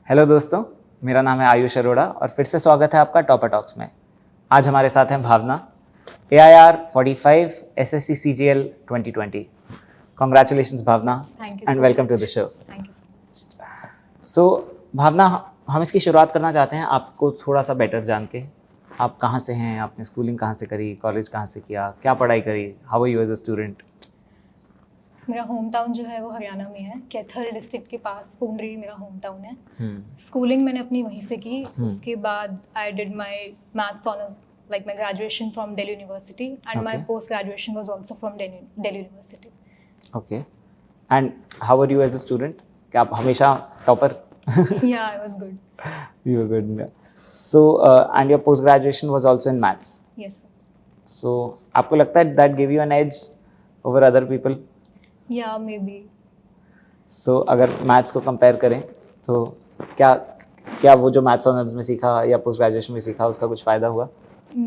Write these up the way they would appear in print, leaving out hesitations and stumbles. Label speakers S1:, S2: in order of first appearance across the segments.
S1: Hello दोस्तों, मेरा नाम है आयुष अरोड़ा और फिर से स्वागत है आपका टॉपर टॉक्स में। आज हमारे साथ हैं Bhavna, AIR 45 SSC CGL 2020। Congratulations Bhavna and welcome to the show.
S2: Thank you so much.
S1: So Bhavna, हम इसकी शुरुआत करना चाहते हैं आपको थोड़ा सा बेटर जान के। आप कहाँ से हैं, आपने स्कूलिंग कहाँ से करी, कॉलेज कहाँ से किया, क्या पढ़ाई करी, how are you as a student?
S2: मेरा होम टाउन जो है वो हरियाणा में है, कैथल डिस्ट्रिक्ट के पास पुंडरी मेरा होम टाउन है। स्कूलिंग मैंने अपनी वहीं से की। उसके बाद I did my maths honours, like my graduation from Delhi university and my post graduation was also from Delhi university.
S1: Okay, and how are you as a student? क्या आप हमेशा टॉपर?
S2: या I was good.
S1: You were good. So, and your post graduation was also in maths.
S2: Yes
S1: So, आपको लगता है that gave you an edge over other people?
S2: या may be.
S1: So, अगर maths को compare करें तो क्या क्या वो जो maths ऑनर्स में सीखा या पोस्ट ग्रेजुएशन में सीखा उसका कुछ फ़ायदा हुआ?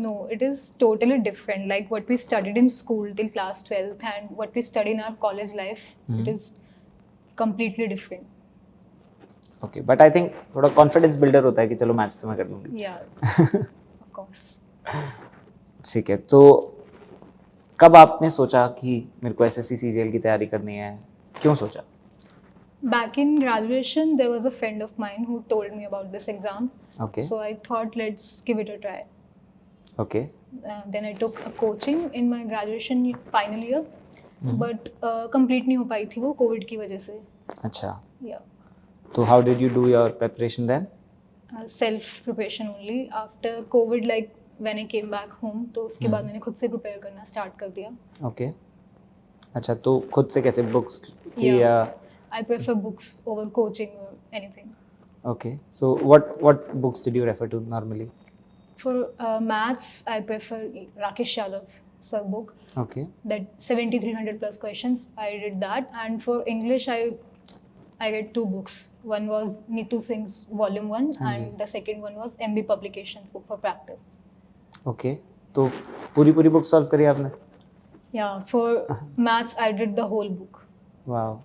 S2: No, it is totally different. Like what we studied in school till class 12th and what we study in our college life, it is completely different.
S1: Okay, but I think थोड़ा confidence builder होता है कि चलो maths तो मैं कर लूँगी।
S2: Yeah, of course.
S1: ठीक है, तो कब आपने सोचा कि मेरे को SSC CGL की तैयारी करनी है? क्यों सोचा?
S2: Back in graduation, there was a friend of mine who told me about this exam.
S1: Okay.
S2: So I thought, let's give it a try.
S1: Okay,
S2: Then I took a coaching in my graduation final year, but complete नहीं हो पाई थी वो COVID की वजह से.
S1: अच्छा,
S2: Yeah,
S1: तो how did you do your preparation then?
S2: self preparation only. After COVID, like when I came back home, तो उसके बाद मैंने खुद से prepare करना start कर दिया.
S1: ओके, अच्छा, तो खुद से कैसे, बुक्स थी
S2: Yeah.
S1: या?
S2: I prefer books over coaching or anything.
S1: Okay, so what books did you refer to normally?
S2: For maths, I prefer Rakesh Yadav's sir book.
S1: Okay,
S2: That 7300 plus questions, I did that. And for English, I read two books. One was Neetu Singh's volume 1
S1: Hanji.
S2: and the second one was MB Publications book for practice.
S1: Okay, तो पूरी book solve करी आपने?
S2: Yeah, for maths, I did the whole book.
S1: Wow,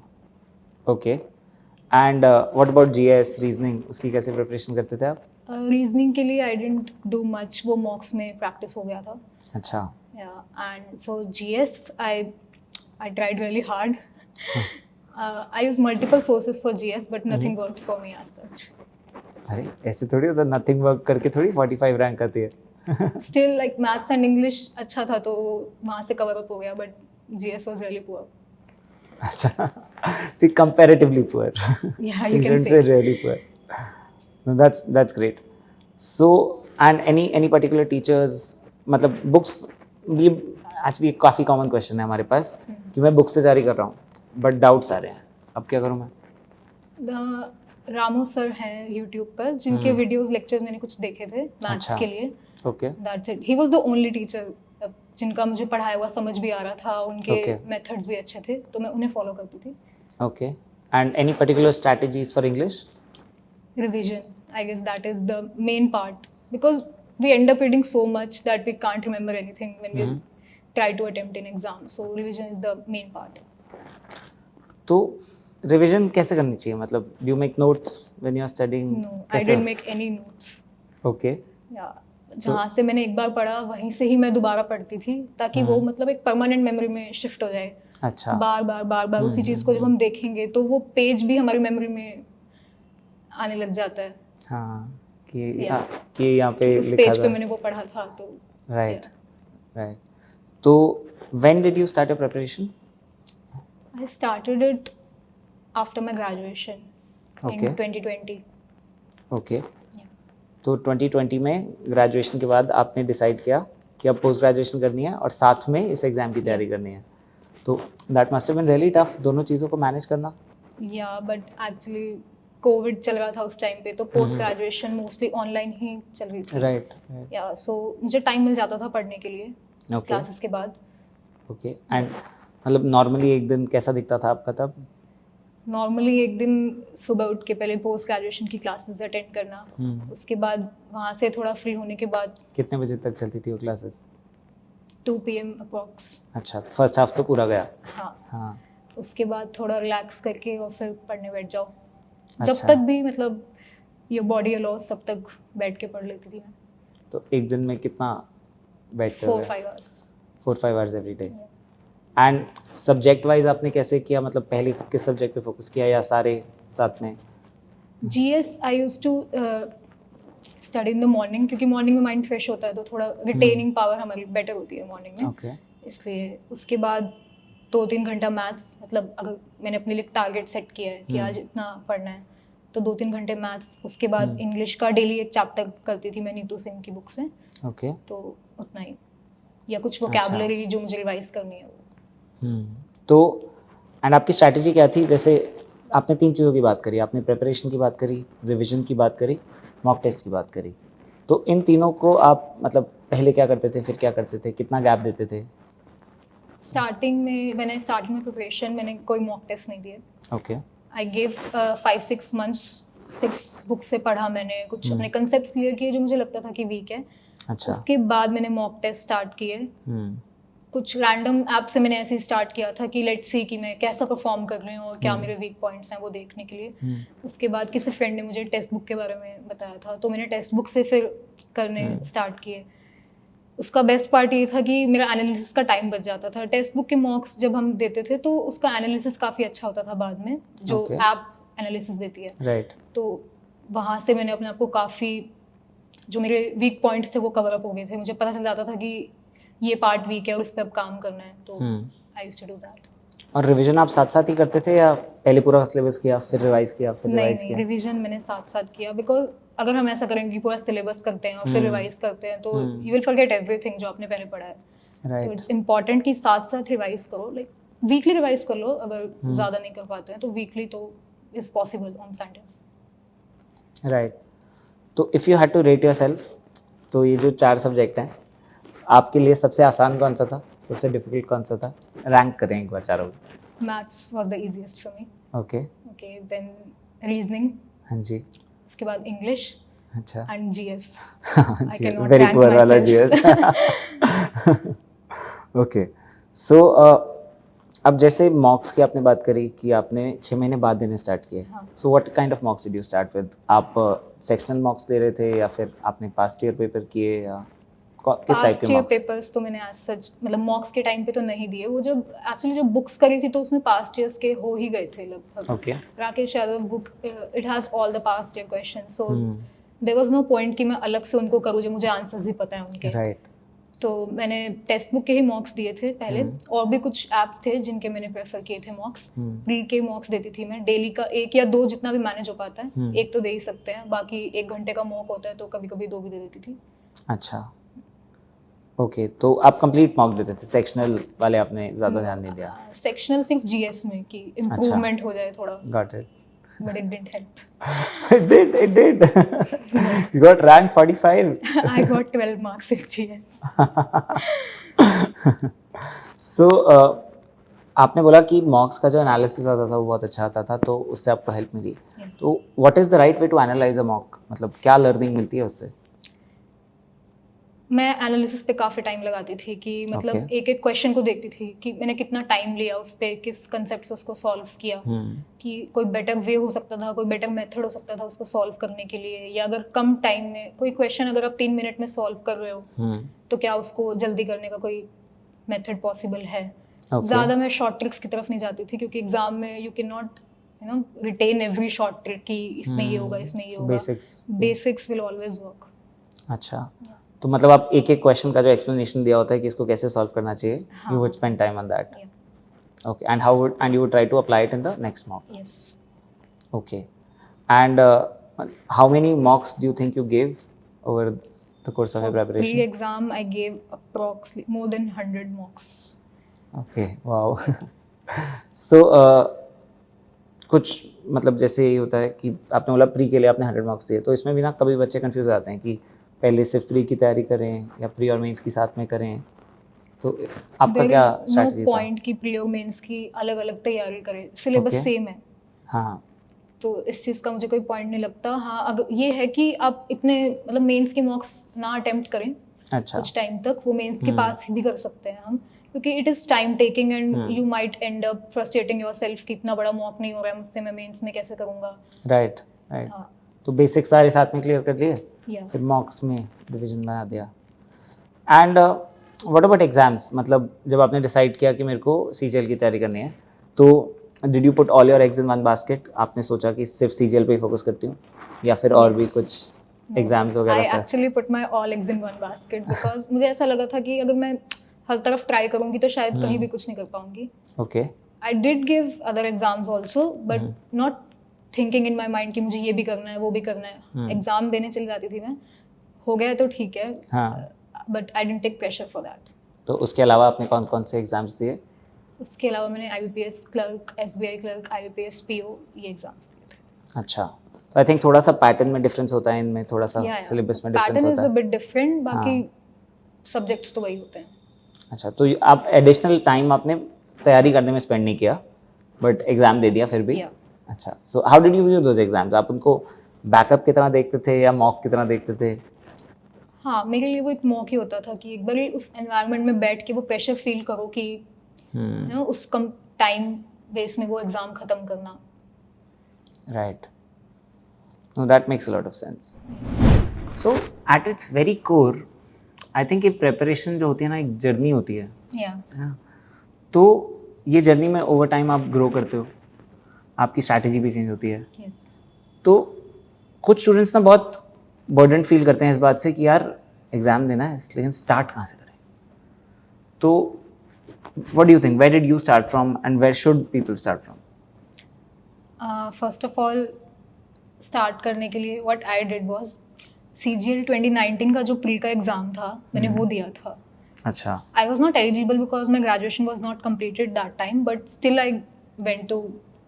S1: okay, and what about GS reasoning, उसकी कैसे preparation करते थे आप?
S2: Reasoning के लिए I didn't do much, वो mocks में practice हो गया था.
S1: अच्छा,
S2: Yeah, and for GS, I tried really hard. I used multiple sources for GS, but nothing worked for me as such.
S1: अरे ऐसे थोड़ी होता, नथिंग वर्क करके थोड़ी 45 रैंक आती है।
S2: Still, like maths and English अच्छा था तो वहाँ से cover up हो गया, but GS was really poor.
S1: अच्छा, see, comparatively poor.
S2: Yeah,
S1: You
S2: you can
S1: shouldn't
S2: say.
S1: say really poor. No, that's great. So, and any particular teachers, मतलब books, ये एक्चुअली काफ़ी कॉमन क्वेश्चन है हमारे पास कि मैं बुक्स से तैयारी कर रहा हूँ बट डाउट्स आ रहे हैं, अब क्या करूँ मैं?
S2: The रामो सर हैं YouTube पर, जिनके videos lectures मैंने कुछ देखे थे maths
S1: अच्छा.
S2: के लिए.
S1: Okay,
S2: That's it. He was the only teacher जिनका मुझे पढ़ाया हुआ समझ भी आ रहा था, उनके
S1: Okay.
S2: methods भी अच्छे थे, तो मैं उन्हें follow करती थी.
S1: Okay, and any particular strategies for English?
S2: Revision, I guess that is the main part, because we end up reading so much that we can't remember anything when we try to attempt an exam. So revision is the main part.
S1: तो revision कैसे करनी चाहिए, मतलब do you make notes when you are studying?
S2: No, I didn't make any notes.
S1: Okay,
S2: Yeah, जहाँ से मैंने एक बार पढ़ा वहीं से ही मैं दोबारा पढ़ती थी, ताकि वो मतलब एक परमानेंट मेमोरी में शिफ्ट हो जाए.
S1: अच्छा,
S2: बार बार उसी चीज़ को जब हम देखेंगे तो वो पेज भी हमारी मेमोरी में आने लग जाता है.
S1: हाँ, कि
S2: Yeah.
S1: कि यहाँ पे
S2: उस
S1: लिखा
S2: पेज पे
S1: था,
S2: मैंने वो पढ़ा था तो.
S1: Right right. तो when did you start your preparation?
S2: I started it after my graduation
S1: Okay.
S2: in 2020.
S1: Okay,
S2: Yeah.
S1: तो 2020 में ग्रेजुएशन के बाद आपने डिसाइड किया कि अब पोस्ट ग्रेजुएशन करनी है और साथ में इस एग्ज़ाम की तैयारी करनी है, तो that must have been really tough दोनों चीज़ों को मैनेज करना.
S2: Yeah, but actually कोविड चल रहा था उस टाइम पे, तो पोस्ट ग्रेजुएशन मोस्टली ऑनलाइन ही चल रही थी.
S1: राइट,
S2: या सो मुझे टाइम मिल जाता था पढ़ने के लिए
S1: ओके
S2: क्लासेस के बाद.
S1: ओके, एंड मतलब नॉर्मली एक दिन कैसा दिखता था आपका तब?
S2: नॉर्मली एक दिन सुबह उठ के पहले पोस्ट ग्रेजुएशन की क्लासेस अटेंड करना, उसके बाद वहाँ से थोड़ा फ्री होने के बाद
S1: कितने बजे तक चलती थी वो क्लासेस?
S2: 2 PM approx.
S1: अच्छा, तो फर्स्ट हाफ तो पूरा गया.
S2: हाँ,
S1: हाँ,
S2: उसके बाद थोड़ा रिलैक्स करके और फिर पढ़ने बैठ जाओ.
S1: अच्छा.
S2: जब तक भी मतलब योर बॉडी अलाउज तब तक बैठ के पढ़ लेती थी मैं।
S1: तो एक दिन में कितना बैठते
S2: 4-5 hours.
S1: 4-5 hours every day. And subject wise आपने कैसे किया, मतलब पहले किस सब्जेक्ट पे फोकस किया या सारे साथ में?
S2: GS I used to study in the morning, क्योंकि मॉर्निंग में माइंड फ्रेश होता है तो थोड़ा रिटेनिंग पावर हमारी बेटर होती है मॉर्निंग में।
S1: ओके।
S2: इसलिए उसके बाद 2-3 घंटा मैथ्स, मतलब अगर मैंने अपने लिए टारगेट सेट किया है कि आज इतना पढ़ना है तो 2-3 घंटे मैथ्स। उसके बाद इंग्लिश का डेली एक चैप्टर करती थी मैं नीतू सिंह की बुक से।
S1: ओके।
S2: तो उतना ही, या कुछ वोकैबुलरी जो मुझे रिवाइज करनी है वो।
S1: तो एंड आपकी स्ट्रैटेजी क्या थी? जैसे आपने 3 चीज़ों की बात करी, आपने प्रिपरेशन की बात करी, रिवीजन की बात करी, मॉक टेस्ट की बात करी। तो इन तीनों को आप मतलब पहले क्या करते थे, फिर क्या करते थे, कितना गैप देते थे?
S2: स्टार्टिंग में प्रिपरेशन मैंने कोई मॉक टेस्ट नहीं दिए।
S1: ओके।
S2: आई गिव 5-6 मंथ्स सिर्फ बुक से पढ़ा मैंने, कुछ अपने कंसेप्ट्स क्लियर किए जो मुझे लगता था कि वीक है।
S1: अच्छा।
S2: उसके बाद मैंने मॉक टेस्ट स्टार्ट किए।
S1: हम्म।
S2: कुछ रैंडम ऐप से मैंने ऐसे ही स्टार्ट किया था कि लेट्स सी कि मैं कैसा परफॉर्म कर रही हूँ और क्या मेरे वीक पॉइंट्स हैं वो देखने के लिए। उसके बाद किसी फ्रेंड ने मुझे टेक्स्ट बुक के बारे में बताया था तो मैंने टेक्स्ट बुक से फिर करने स्टार्ट किए। उसका बेस्ट पार्ट ये था कि मेरा एनालिसिस का टाइम बच जाता था। टेक्स्ट बुक के मॉक्स जब हम देते थे तो उसका एनालिसिस काफ़ी अच्छा होता था बाद में, जो
S1: Okay.
S2: ऐप एनालिसिस देती है।
S1: राइट।
S2: तो वहाँ से मैंने अपने आप को काफ़ी, जो मेरे वीक पॉइंट्स थे वो कवर अप हो गए थे। मुझे पता चल जाता था कि ये पार्ट वीक है और उस पर अब काम करना है, तो I used to do that.
S1: और रिवीजन आप साथ साथ ही करते थे या पहले पूरा सिलेबस किया फिर रिवाइज किया फिर रिवाइज
S2: नहीं,
S1: किया?
S2: रिवीजन मैंने साथ साथ किया, बिकॉज अगर हम ऐसा करेंगे कि पूरा सिलेबस करते हैं और फिर रिवाइज करते हैं तो यू विल फॉरगेट एवरीथिंग जो आपने पहले पढ़ा है। तो
S1: राइट।
S2: इट्स इम्पॉर्टेंट कि साथ साथ रिवाइज करो, लाइक वीकली रिवाइज कर लो। अगर ज़्यादा नहीं कर पाते हैं तो वीकली तो is possible on Sundays.
S1: Right. तो if you had to rate yourself, तो ये जो 4 सब्जेक्ट हैं आपके लिए सबसे आसान कौन सा था, सबसे डिफिकल्ट कौन सा था? रैंक करें एक बार चारों।
S2: Maths was the easiest for me.
S1: Okay.
S2: Okay, then reasoning,
S1: हाँ जी।
S2: उसके बाद इंग्लिश
S1: अच्छा।
S2: And GS. I cannot
S1: very
S2: rank
S1: poor वाला
S2: myself.
S1: जीएस। ओके। सो अब जैसे मॉक्स की आपने बात करी कि आपने 6 महीने बाद देने स्टार्ट किए।
S2: हाँ।
S1: So what kind of मॉक्स did you start with? आप सेक्शनल मॉक्स दे रहे थे या फिर आपने पास्ट ईयर पेपर किए या किस टाइप
S2: पास्ट
S1: के
S2: ईयर
S1: मॉक्स?
S2: पेपर्स तो मैंने एज सच, मतलब मॉक्स के टाइम पे तो नहीं दिए। वो जब एक्चुअली जब बुक्स करी थी तो उसमें पास्ट ईयर्स के हो ही गए थे लगभग।
S1: Okay.
S2: Rakesh Yadav book, it has all the past year question, so there was no point कि मैं अलग से उनको करूँ जो मुझे आंसर्स भी पता है उनके।
S1: राइट।
S2: तो मैंने टेक्स्ट बुक के ही मॉक्स दिए थे पहले। और भी कुछ ऐप्स थे जिनके मैंने प्रेफर किए थे मॉक्स। प्री के मॉक्स देती थी मैं, डेली का 1 या 2 जितना भी मैनेज हो पाता है। 1 तो दे ही सकते हैं, बाकी 1 घंटे का मॉक होता है तो कभी कभी 2 भी दे देती थी।
S1: अच्छा। ओके। तो आप कंप्लीट मॉक देते थे, सेक्शनल वाले आपने ज़्यादा ध्यान नहीं दिया?
S2: सेक्शनल सिर्फ जीएस में कि इम्प्रूवमेंट हो जाए थोड़ा,
S1: got it.
S2: But it didn't help.
S1: It did. You got rank 45.
S2: I got 12 marks in GS.
S1: So, आपने बोला कि मॉक्स का जो एनालिसिस आता था वो बहुत अच्छा आता था, तो उससे आपको हेल्प मिली।
S2: Yeah.
S1: तो what is the right way to analyse a mock? मतलब क्या लर्निंग मिलती है उससे?
S2: मैं एनालिसिस पे काफ़ी टाइम लगाती थी कि मतलब
S1: Okay.
S2: एक एक क्वेश्चन को देखती थी कि मैंने कितना टाइम लिया उस पर, किस कंसेप्ट से उसको सॉल्व किया, कि कोई बेटर वे हो सकता था, कोई बेटर मेथड हो सकता था उसको सॉल्व करने के लिए, या अगर कम टाइम में कोई क्वेश्चन अगर आप 3 मिनट में सॉल्व कर रहे हो तो क्या उसको जल्दी करने का कोई मेथड पॉसिबल है।
S1: Okay.
S2: ज़्यादा मैं शॉर्ट ट्रिक्स की तरफ नहीं जाती थी क्योंकि एग्जाम में you can not retain every short trick कि इसमें ये होगा, इसमें ये होगा। Basics will always work.
S1: अच्छा। तो मतलब आप एक एक क्वेश्चन का जो एक्सप्लेनेशन दिया होता है कि इसको कैसे सॉल्व करना चाहिए, you would spend time on that. Okay. And you would try to apply it in the next mock.
S2: Yes.
S1: Okay. And how many mocks do you think you gave over the course of your preparation?
S2: Pre-exam, I gave approximately more than 100 mocks.
S1: Okay. Wow. So कुछ मतलब जैसे ये होता है कि आपने बोला pre के लिए आपने 100 मार्क्स दिए, तो इसमें भी ना कभी बच्चे कंफ्यूज आते हैं कि पहले सिर्फ प्री की तैयारी करें या प्री और मेंस की साथ में करें, तो आपका
S2: There
S1: क्या
S2: is
S1: स्ट्रैटेजी
S2: no
S1: था?
S2: point कि प्री और मेंस की अलग अलग तैयारी करें, सिलेबस
S1: Okay.
S2: सेम है।
S1: हाँ।
S2: तो इस चीज़ का मुझे कोई पॉइंट नहीं लगता। हाँ, अगर ये है कि आप इतने मतलब मेंस के मॉक्स ना अटेम्प्ट करें
S1: अच्छा।
S2: कुछ टाइम तक, वो मेंस के पास भी कर सकते हैं हम, क्योंकि it is time taking and you might and up frustrating yourself कि इतना बड़ा मॉक नहीं हो रहा है मुझसे, मैं मेंस में कैसे करूँगा।
S1: राइट। राइट।
S2: हाँ।
S1: तो बेसिक सारे साथ में क्लियर कर लिए,
S2: Yeah.
S1: फिर मॉक्स में डिवीजन बना दिया. एंड व्हाट अबाउट एग्जाम्स, मतलब जब आपने डिसाइड किया कि मेरे को CGL की तैयारी करनी है, तो did you put all your eggs in one basket? आपने सोचा कि सिर्फ CGL पे ही फोकस करती हूँ, या फिर और भी कुछ एग्जाम्स वगैरह
S2: I
S1: से?
S2: actually put my all eggs in one basket because मुझे ऐसा लगा था कि अगर मैं हर तरफ ट्राई करूँगी तो शायद कहीं भी कुछ नहीं कर पाऊँगी.
S1: Okay.
S2: I did give other exams also, but not thinking in my mind कि मुझे ये भी करना है वो भी करना है. एग्जाम देने चली जाती थी मैं, हो गया तो ठीक है,
S1: हाँ.
S2: but I didn't take pressure for that.
S1: तो उसके अलावा आपने कौन कौन से एग्जाम्स दिए?
S2: उसके अलावा मैंने IBPS clerk, SBI clerk, IBPS PO ये एग्जाम्स दिए थे.
S1: अच्छा, तो आई थिंक थोड़ा सा पैटर्न में डिफरेंस होता है, इनमें थोड़ा सा सिलेबस में डिफरेंस
S2: पैटर्न इज
S1: होता
S2: अ
S1: है.
S2: बिट डिफरेंट, बाकी सब्जेक्ट्स तो वही होते हैं.
S1: अच्छा, तो आप एडिशनल टाइम आपने तैयारी करने में स्पेंड नहीं किया, बट एग्जाम दे दिया फिर भी?
S2: Yeah.
S1: अच्छा, so how did you view those exams? आप उनको बैकअप की तरह देखते थे या मॉक की तरह देखते थे?
S2: हाँ, मेरे लिए वो एक मौका ही होता था कि एक बार उस एनवायरनमेंट में बैठ के वो प्रेशर फील करो कि यू नो उस कम टाइम बेस में वो एग्जाम खत्म करना.
S1: Right. No, that makes a lot of sense. So at its very core I think ये प्रिपरेशन जो होती है ना, एक जर्नी होती है.
S2: या
S1: तो ये जर्नी में ओवर टाइम आप ग्रो करते हो, आपकी स्ट्रैटेजी भी चेंज होती है.
S2: यस.
S1: तो कुछ स्टूडेंट्स ना बहुत बर्डन फील करते हैं इस बात से कि यार एग्ज़ाम देना है, लेकिन स्टार्ट कहाँ से करें? तो what do you think, where did you start from and where should people start from?
S2: First of all start करने के लिए what I did was CGL 2019 का जो प्री का एग्जाम था मैंने वो दिया था.
S1: अच्छा.
S2: I was not eligible because my graduation was not completed that time, but still I went to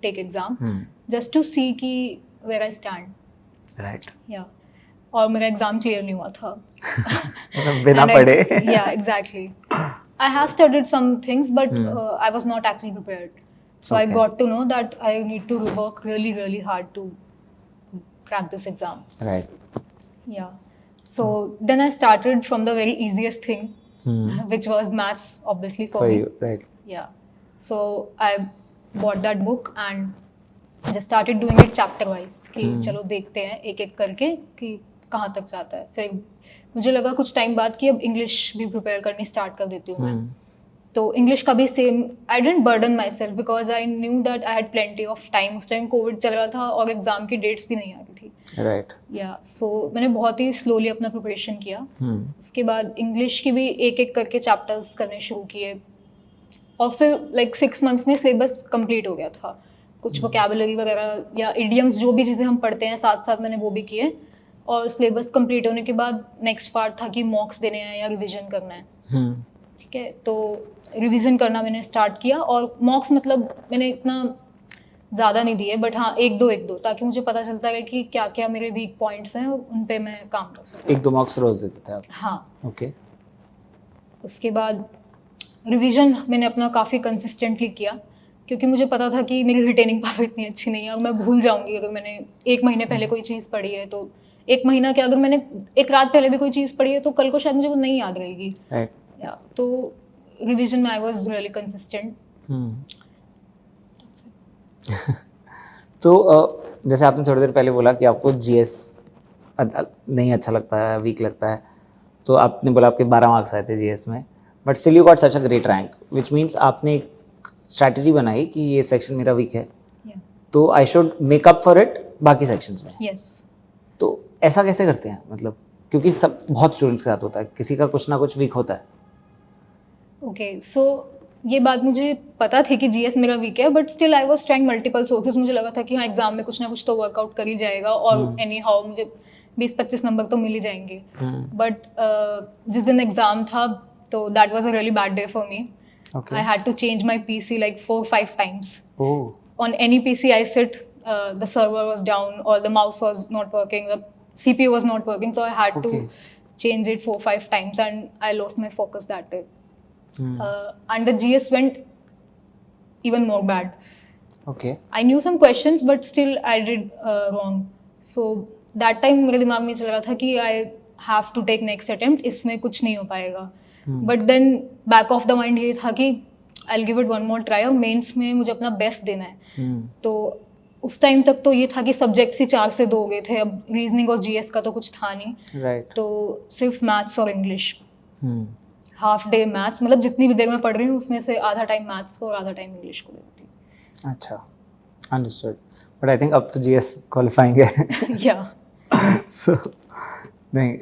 S2: take exam just to see कि where I stand.
S1: Right.
S2: Yeah. और मेरा एग्जाम क्लियर नहीं हुआ था.
S1: बिना
S2: And
S1: पढ़े.
S2: Yeah, exactly. I have studied some things, but I was not actually prepared. So I
S1: Okay.
S2: got to know that I need to work really, really hard to crack this exam.
S1: Right.
S2: Yeah. So then I started from the very easiest thing, which was maths, obviously for
S1: for
S2: me.
S1: You. Right.
S2: Yeah. So I bought that book and just started doing it chapter wise कि चलो देखते हैं एक एक करके कि कहाँ तक जाता है. फिर मुझे लगा कुछ टाइम बाद कि अब इंग्लिश भी प्रिपेयर करनी स्टार्ट कर देती हूँ मैं. तो इंग्लिश का भी same, I didn't burden my self because I knew that I had plenty of time. उस टाइम कोविड चल रहा था और एग्जाम की डेट्स भी नहीं आ रही थी.
S1: राइट.
S2: या सो मैंने बहुत ही स्लोली अपना प्रिपरेशन किया. उसके बाद इंग्लिश की भी एक एक करके चैप्टर्स करने शुरू किए और फिर लाइक 6 months में सिलेबस कंप्लीट हो गया था. कुछ वोकैबुलरी वगैरह या इडियम्स जो भी चीज़ें हम पढ़ते हैं साथ साथ मैंने वो भी किए. और सिलेबस कंप्लीट होने के बाद नेक्स्ट पार्ट था कि मॉक्स देने हैं या रिविजन करना है. ठीक है, तो रिवीजन करना मैंने स्टार्ट किया और मॉक्स मतलब मैंने इतना ज़्यादा नहीं दिए, बट हाँ एक दो ताकि मुझे पता चलता रहे कि क्या क्या मेरे वीक पॉइंट्स हैं और उन पे मैं काम कर सकूँ.
S1: 1-2 मॉक्स रोज देते थे आप?
S2: हाँ.
S1: ओके.
S2: उसके बाद रिवीजन मैंने अपना काफ़ी कंसिस्टेंटली किया क्योंकि मुझे पता था कि मेरी रिटेनिंग पावर इतनी अच्छी नहीं है और मैं भूल जाऊँगी अगर मैंने 1 महीने पहले कोई चीज़ पढ़ी है. तो 1 महीना क्या, अगर मैंने 1 रात पहले भी कोई चीज़ पढ़ी है तो कल को शायद मुझे वो नहीं याद रहेगी.
S1: राइट.
S2: या तो रिवीजन में आई वाज रियली कंसिस्टेंट.
S1: तो जैसे आपने थोड़ी देर पहले बोला कि आपको GS नहीं अच्छा लगता है, वीक लगता है, तो आपने बोला आपके 12 मार्क्स आए थे GS में, but still you got such a great rank, which means आपने एक स्ट्रैटेजी बनाई कि ये सेक्शन मेरा वीक है तो I should make up for it बाकी सेक्शंस में.
S2: यस.
S1: तो ऐसा कैसे करते हैं, मतलब क्योंकि सब बहुत स्टूडेंट्स के साथ होता है, किसी का कुछ ना कुछ वीक होता है.
S2: ओके, सो ये बात मुझे पता थी कि GS मेरा वीक है, but still I was trying multiple sources. मुझे लगा था कि हाँ एग्जाम में कुछ ना कुछ तो वर्कआउट कर ही जाएगा और एनी हाउ मुझे 20-25 नंबर तो मिल ही जाएंगे. बट जिस दिन एग्जाम था तो that was a really bad day for me. I had to change my PC like 4-5 times. On any PC I sit, the server was down or the mouse was not working, the CPU was not working, so I had to change it 4-5 times and I lost my focus that day. And the GS went even more bad.
S1: Okay.
S2: I knew some questions but still I did wrong. So that time मेरे दिमाग में चल रहा था कि I have to take next attempt, इसमें कुछ नहीं हो पाएगा. But then back of the mind ये था कि I'll give it one more try और मेंस में मुझे अपना बेस्ट देना है. तो उस टाइम तक तो ये था कि सब्जेक्ट्स ही 4 से 2 गए थे, अब रीजनिंग और जीएस का तो कुछ था नहीं,
S1: राइट।
S2: तो सिर्फ मैथ्स और इंग्लिश, हाफ डे मैथ्स, मतलब जितनी भी देर में पढ़ रही हूँ उसमें से आधा टाइम मैथ्स को और आधा टाइम इंग्लिश को देती हूँ।
S1: अच्छा, अंडरस्टूड। बट आई थिंक अब तो जीएस क्वालिफाइंग है।
S2: या
S1: सो नहीं,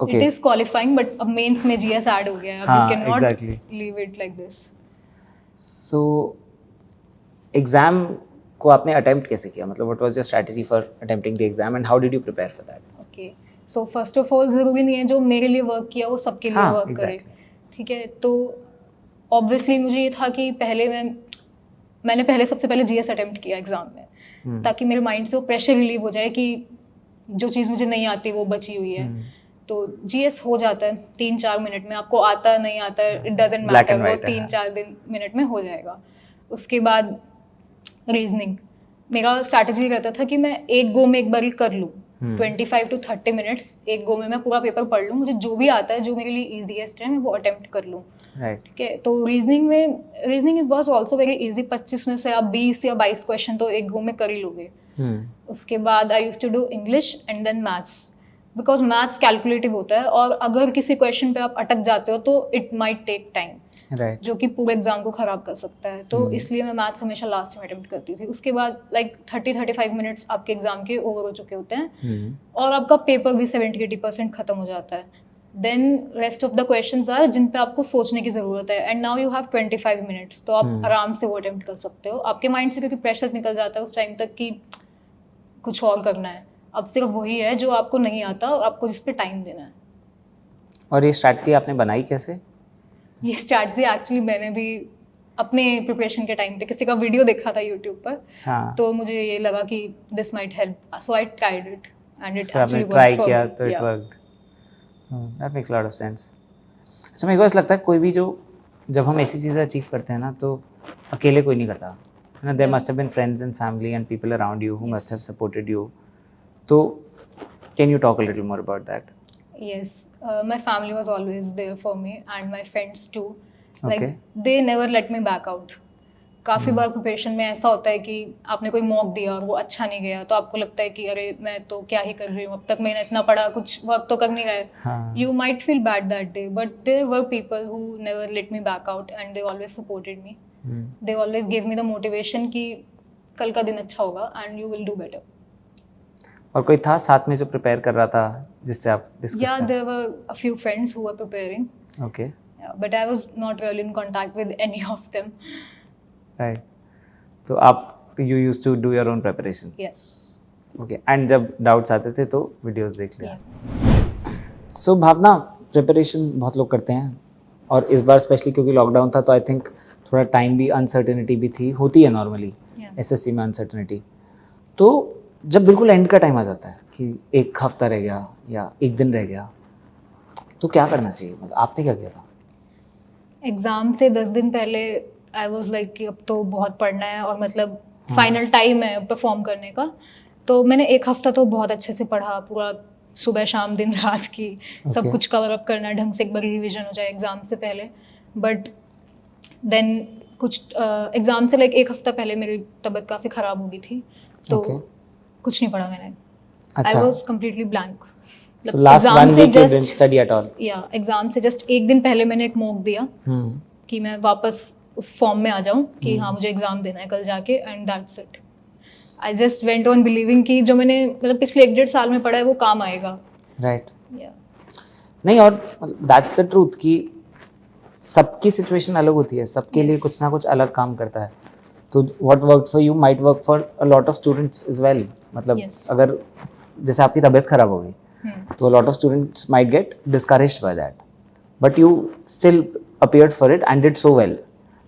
S1: okay.
S2: It is qualifying, but अब मेंस में जीएस ऐड हो गया है, अब
S1: हाँ,
S2: you can not
S1: exactly.
S2: Leave it like this.
S1: So exam को आपने अटेम्प्ट कैसे किया, मतलब what was your strategy for attempting the exam and how did you prepare for that?
S2: Okay, so first of all ज़रूरी नहीं है जो मेरे लिए वर्क किया वो सबके लिए
S1: हाँ,
S2: वर्क करे,
S1: exactly.
S2: ठीक है। तो ऑब्वियसली मुझे ये था कि मैंने पहले सबसे पहले जीएस अटेम्प्ट किया एग्ज़ाम में, ताकि मेरे माइंड से वो प्रेशर रिलीव हो जाए कि जो चीज़ मुझे नहीं आती वो बची हुई है। तो जीएस हो जाता है 3-4 मिनट में, आपको आता नहीं आता it doesn't
S1: Black
S2: matter,
S1: and
S2: वो
S1: white है,
S2: 3-4 मिनट में हो जाएगा। उसके बाद रीजनिंग, मेरा स्ट्रैटेजी रहता था कि मैं एक गो में एक बार कर लूँ, 25 to 30 मिनट्स एक गो में मैं पूरा पेपर पढ़ लूँ, मुझे जो भी आता है जो मेरे लिए ईजीएस्ट है मैं वो अटेम्प्ट कर लूँ।
S1: राइट।
S2: ठीक है, तो reasoning is was also very easy, 25 में से आप 20 या 22 क्वेश्चन तो एक गो में कर ही लोगे। उसके बाद I used to do English and then maths, because maths calculative होता है और अगर किसी क्वेश्चन पे आप अटक जाते हो तो it might take time,
S1: right.
S2: जो कि पूरे एग्जाम को खराब कर सकता है। तो इसलिए मैं मैथ्स हमेशा लास्ट में अटेम्प्ट करती थी। उसके बाद लाइक 30-35 मिनट्स आपके एग्जाम के ओवर हो चुके होते हैं और आपका पेपर भी 70-80% खत्म हो जाता है। Then rest of the questions are जिन पे आपको सोचने की ज़रूरत है, and now you have 25 minutes, तो आप आराम से वो अटेम्प्ट कर सकते हो। आपके माइंड से क्योंकि प्रेशर निकल जाता है उस टाइम तक कि कुछ और करना है, अब सिर्फ वही है जो आपको नहीं आता, आपको जिस पे टाइम देना है।
S1: और ये स्ट्रैटेजी आपने बनाई कैसे?
S2: ये स्ट्रैटेजी एक्चुअली मैंने भी अपने प्रिपरेशन के टाइम पे किसी का वीडियो देखा था यूट्यूब पर,
S1: हाँ,
S2: तो मुझे ये लगा कि this might help, so I tried it and it
S1: फिर आपने
S2: एक्चुअली
S1: ट्राई
S2: वर्कड फॉर
S1: किया
S2: मी।
S1: तो it worked. That makes lot of sense. अच्छा, मेरे को ऐसा लगता है कोई भी जो जब हम ऐसी चीज़ें अचीव करते हैं ना तो अकेले कोई नहीं करता है ना। There must have been friends and family and people around you who must have supported you. तो can you talk a little more about that?
S2: Yes, my family was always there for me and my friends too. Like
S1: Okay.
S2: they never let me back out. काफ़ी बार preparation में ऐसा होता है कि आपने कोई mock दिया और वो अच्छा नहीं गया तो आपको लगता है कि अरे मैं तो क्या ही कर रही हूँ, अब तक मैंने इतना पढ़ा, कुछ वर्क तो कर नहीं रहा है।
S1: हाँ,
S2: You might feel bad that day, but there were people who never let me back out and they always supported me. They always gave me the motivation कि कल का दिन अच्छा होगा and you will do better.
S1: और कोई था साथ में जो प्रिपेयर कर रहा था जिससे आप डिस्कस
S2: Yeah,
S1: कर?
S2: there were a few friends who were preparing.
S1: Okay,
S2: Yeah, but I was not really in contact with any of them.
S1: Right. तो आप you used to do your own preparation?
S2: Yes.
S1: Okay, and जब doubts आते थे तो videos देख लिया।
S2: Yeah.
S1: सो भावना, preparation बहुत लोग करते हैं और इस बार स्पेशली क्योंकि लॉकडाउन था तो आई थिंक थोड़ा टाइम भी, अनसर्टेनिटी भी थी, होती है नॉर्मली
S2: Yeah.
S1: एसएससी में अनसर्टेनिटी। तो जब बिल्कुल एंड का टाइम आ जाता है कि एक हफ्ता रह गया या एक दिन रह गया, तो क्या करना चाहिए? मतलब आपने क्या किया था?
S2: एग्ज़ाम से 10 दिन पहले आई वाज लाइक कि अब तो बहुत पढ़ना है और मतलब फाइनल टाइम है परफॉर्म करने का। तो मैंने एक हफ्ता तो बहुत अच्छे से पढ़ा, पूरा सुबह शाम दिन रात की सब
S1: Okay.
S2: कुछ कवर अप करना है ढंग से, एक बार रिवीजन हो जाए एग्ज़ाम से पहले। बट देन कुछ एग्ज़ाम से लाइक एक हफ्ता पहले मेरी तबीयत काफ़ी ख़राब हो गई थी, तो
S1: Okay.
S2: कुछ नहीं पढ़ा मैंने। आई
S1: अच्छा,
S2: was completely blank.
S1: So last one week you didn't study at all?
S2: या एग्ज़ाम से जस्ट एक दिन पहले मैंने एक मॉक दिया कि मैं वापस उस फॉर्म में आ जाऊं कि हाँ मुझे एग्ज़ाम देना है कल जाके, and that's it. I just went on believing कि जो मैंने मतलब पिछले 1-1.5 साल में पढ़ा है वो काम आएगा।
S1: राइट।
S2: या
S1: नहीं, और दैट्स द ट्रूथ कि सबकी सिचुएशन अलग होती है, सबके लिए
S2: Yes.
S1: कुछ ना कुछ अलग काम करता है। तो what worked for you might work for a lot of students as well. मतलब
S2: Yes.
S1: अगर जैसे आपकी तबीयत खराब हो गई तो a lot of students might get discouraged by that, but you still appeared for it and did so well,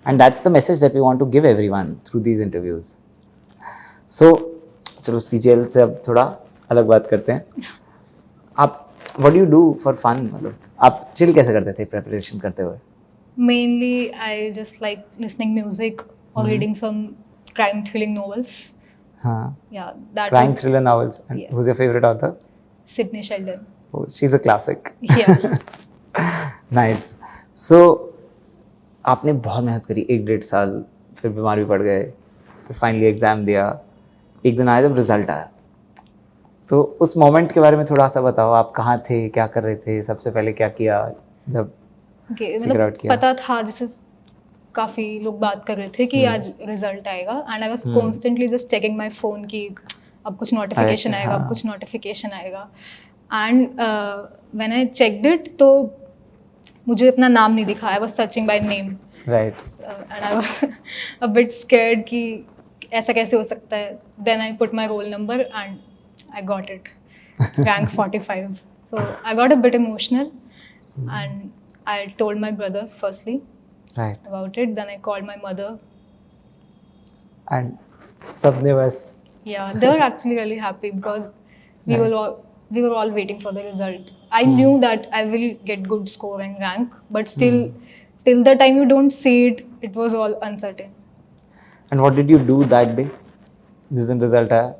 S1: and that's the message that we want to give everyone through these interviews. So चलो CGL से अब थोड़ा अलग बात करते हैं। आप what do you do for fun? मतलब आप chill कैसे करते थे प्रिपरेशन करते हुए?
S2: mainly I just like listening music or reading some crime thrilling novels.
S1: हाँ,
S2: Yeah, that
S1: crime
S2: was
S1: thriller novels. And
S2: Yeah.
S1: who's your favorite author?
S2: Sydney Sheldon.
S1: Oh, she's a classic.
S2: Yeah.
S1: Nice. So आपने बहुत मेहनत करी 1-1.5 साल, फिर बीमार भी पड़ गए, फिर फाइनली एग्ज़ाम दिया, एक दिन आया जब रिजल्ट आया, तो उस मोमेंट के बारे में थोड़ा सा बताओ, आप कहाँ थे, क्या कर रहे थे, सबसे पहले क्या किया जब
S2: Okay,
S1: figure
S2: मतलब
S1: out किया?
S2: पता था, जैसे काफ़ी लोग बात कर रहे थे कि आज रिजल्ट आएगा, and I was constantly just checking my phone कि अब कुछ नोटिफिकेशन आएगा, अब कुछ नोटिफिकेशन आएगा, and when I checked it तो मुझे अपना नाम नहीं दिखा, I was searching by name,
S1: right,
S2: and I was a bit scared कि ऐसा कैसे हो सकता है. Then I put my roll number and I got it, rank 45. So I got a bit emotional, and I told my brother firstly
S1: right,
S2: about it. Then I called my mother.
S1: And सबने बस
S2: Yeah, they were actually really happy because we
S1: Right.
S2: we were all waiting for the result. I knew that I will get good score and rank, but still, till the time you don't see it, it was all uncertain.
S1: And what did you do that day जिस दिन result आया?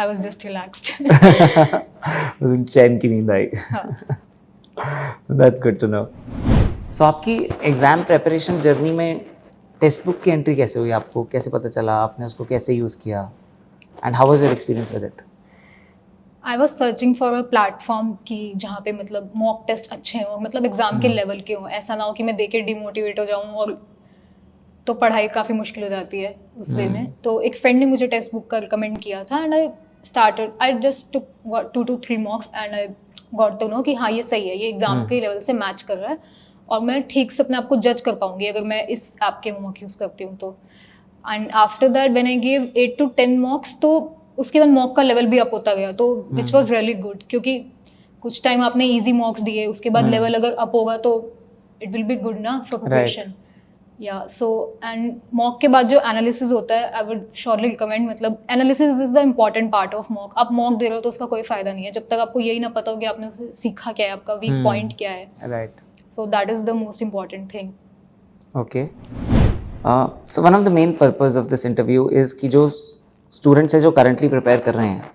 S2: I was just relaxed.
S1: उस दिन चैन की नींद आई.
S2: हाँ.
S1: That's good to know. So आपकी एग्ज़ाम प्रिपरेशन जर्नी में टेक्स्ट बुक की एंट्री कैसे हुई, आपको कैसे पता चला, आपने उसको कैसे यूज़ किया, and how was your experience with it?
S2: I was searching for a platform कि जहाँ पे मतलब मॉक टेस्ट अच्छे हों, मतलब एग्जाम के लेवल के हों, ऐसा ना हो कि मैं देख के डिमोटिवेट हो जाऊँ और तो पढ़ाई काफ़ी मुश्किल हो जाती है उस वे में. तो एक फ्रेंड ने मुझे टेक्स्ट बुक का रिकमेंड किया था, and I just took 2 to 3 mocks and I got to know कि हाँ ये सही है, ये एग्जाम के लेवल से मैच कर रहा है और मैं ठीक से अपने आप को जज कर पाऊंगी अगर मैं इस ऐप के मॉक यूज़ करती हूँ तो. And after that when I give 8 to 10 मॉक्स, तो उसके बाद मॉक का लेवल भी अप होता गया, तो विच वॉज रियली गुड, क्योंकि कुछ टाइम आपने ईजी मॉक्स दिए, उसके बाद लेवल अगर अप होगा तो इट विल बी गुड ना फॉर प्रिपरेशन. या सो एंड मॉक के बाद जो एनालिसिस होता है, आई वुड श्योरली रिकमेंड, मतलब analysis is the important part of mock. आप मॉक दे रहे हो तो उसका कोई फायदा नहीं है जब तक आपको यही ना पता हो कि आपने उसे सीखा क्या है, आपका वीक पॉइंट क्या है.
S1: Right,
S2: so that is the most important thing.
S1: Okay. So one of the main purpose of this interview is कि जो स्टूडेंट्स हैं जो करंटली प्रिपेयर कर रहे हैं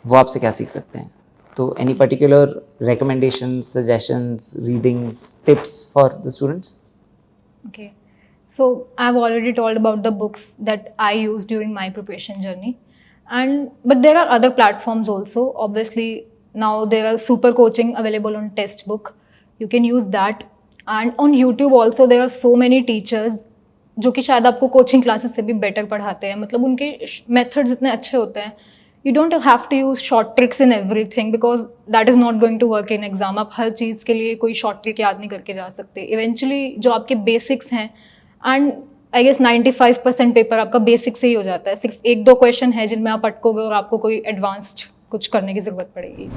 S1: वो आपसे क्या सीख सकते हैं. तो any particular recommendations, suggestions, readings, tips for the students?
S2: Okay, so I've already told about the books that I use during my preparation journey, but there are other platforms also. Obviously, now there are super coaching available on Textbook. You can use that, and on YouTube also there are so many teachers जो कि शायद आपको coaching classes से भी better पढ़ाते हैं. मतलब उनके मेथड्स इतने अच्छे होते हैं. You don't have to use short tricks in everything because that is not going to work in exam. आप हर चीज़ के लिए कोई शॉर्ट ट्रिक याद नहीं करके जा सकते. इवेंचुअली जो आपके बेसिक्स हैं, एंड आई गेस 95% पेपर आपका बेसिक से ही हो जाता है. सिर्फ 1-2 क्वेश्चन है जिनमें आप अटकोगे और आपको कोई एडवांस्ड कुछ करने की ज़रूरत पड़ेगी.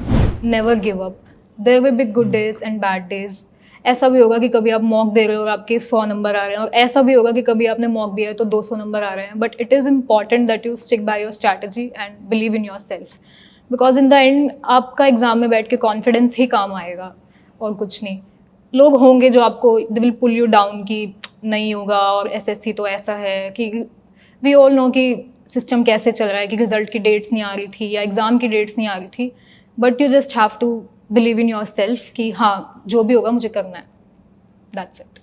S2: Never give up. There will be good days and bad days. ऐसा भी होगा कि कभी आप मॉक दे रहे हो और आपके 100 नंबर आ रहे हैं, और ऐसा भी होगा कि कभी आपने मॉक दिया है तो 200 नंबर आ रहे हैं. But it is important that you stick by your strategy and believe in your self, because in the end आपका एग्जाम में बैठ के कॉन्फिडेंस ही काम आएगा और कुछ नहीं. लोग होंगे जो आपको they will pull you down कि नहीं होगा और एसएससी तो ऐसा है, कि वी ऑल नो कि सिस्टम कैसे चल रहा है, कि रिजल्ट की डेट्स नहीं आ रही थी या एग्ज़ाम की डेट्स नहीं आ रही थी. But you just have to believe in yourself कि हाँ जो भी होगा मुझे करना है. That's it.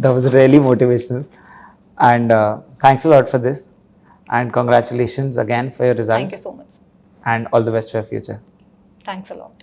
S1: That was really motivational, and thanks a lot for this, and congratulations again for your result.
S2: Thank you so much.
S1: And all the best for your future.
S2: Thanks a lot.